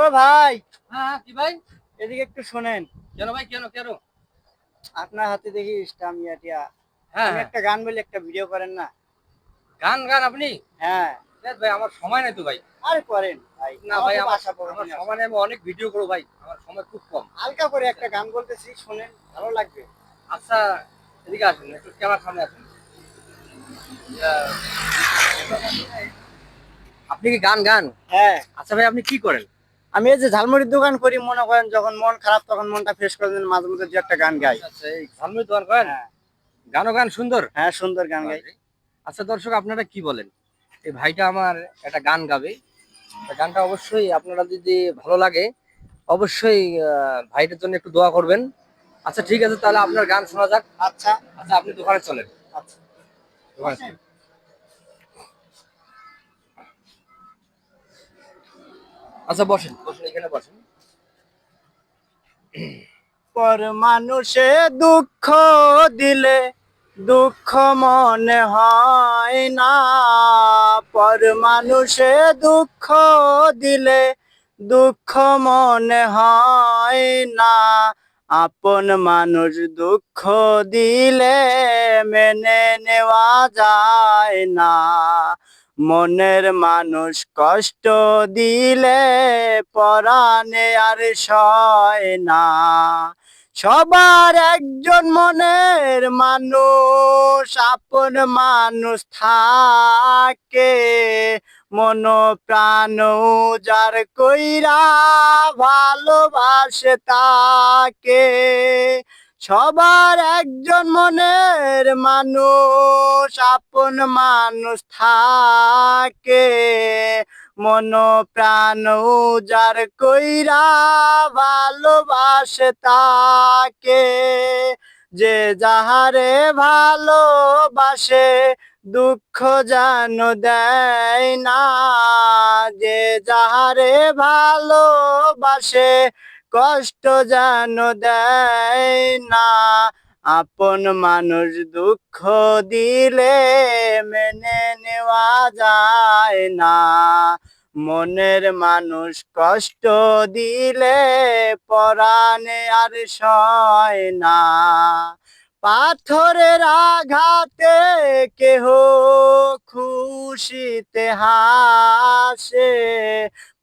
ও ভাই, হ্যাঁ কি ভাই? এদিকে একটু শোনেন। কেন ভাই, কেন কেন? আপনার হাতে দেখি স্টামিয়া টিয়া। হ্যাঁ আমি হ্যাঁ, একটা গান বলি, একটা ভিডিও করেন না? গান গান আপনি? হ্যাঁ। দেখ ভাই, আমার সময় নাই তো ভাই। আরে করেন ভাই, না ভাই, আমাকে আমার বাসা আমার পড়বেন সময় নেই, আমি অনেক ভিডিও করবো ভাই, আমার সময় খুব কম। হালকা করে একটা গান বলতেছি, শোনেন, ভালো লাগবে। আচ্ছা, এদিকে আসুন, একটু ক্যামেরার সামনে আসুন। আপনি কি গান গান? হ্যাঁ। আচ্ছা ভাই, আপনি কি করেন? আমি এই যে ঝালমুড়ির দোকান করি, মনে করেন যখন মন খারাপ তখন মনটা ফ্রেশ করে দিন, মাঝে মধ্যে দু একটা গান গাই। আচ্ছা আচ্ছা, এই ঝালমুড়ি দোকান করেন? হ্যাঁ। গানও গান সুন্দর। হ্যাঁ, সুন্দর গান গাই। বাপরে। আচ্ছা দর্শক, আপনারা কি বলেন? এই ভাইটা আমার একটা গান গাবে। তা গানটা অবশ্যই আপনারা যদি ভালো লাগে, অবশ্যই ভাইটার জন্য একটু দোয়া করবেন। আচ্ছা ঠিক আছে, তাহলে আপনার গান শোনা যাক। আচ্ছা। আচ্ছা, আপনি দোকানে চলেন। আচ্ছা। দোকানে চলেন। আচ্ছা বসেন বসেন, এখানে বসেন। পর মানুষে দুঃখ দিলে দুঃখ মনে হয় না। পর মানুষে দুঃখ দিলে দুঃখ মনে হয় না। আপন মানুষ দুঃখ দিলে মেনে নেওয়া যায় না। মনের মানুষ কষ্ট দিলে পরাণে আর সয় না। সবার একজন মনের মানুষ, আপন মানুষ থাকে। মন প্রাণ যার কইরা ভালোবাসে তাকে। সবার একজন মনের মানুষ, আপন মানুষ থাকে। মন প্রাণ যার কইরা ভালোবাসে তাকে। যে যাহারে ভালোবাসে দুঃখ যেন দেয় না। যে যাহারে ভালোবাসে কষ্ট যেন দেয় না। আপন মানুষ দুঃখ দিলে মেনে নেওয়া যায় না। মনের মানুষ কষ্ট দিলে পরাণে আর সয় না। পাথরের আঘাতে কেহ খুশিতে হাসে।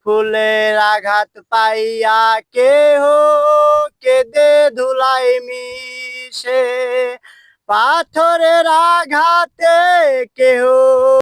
ফুলের আঘাত পাইয়া কেহ কেঁদে ধুলাই মিশে। পাথরের আঘাতে কেহ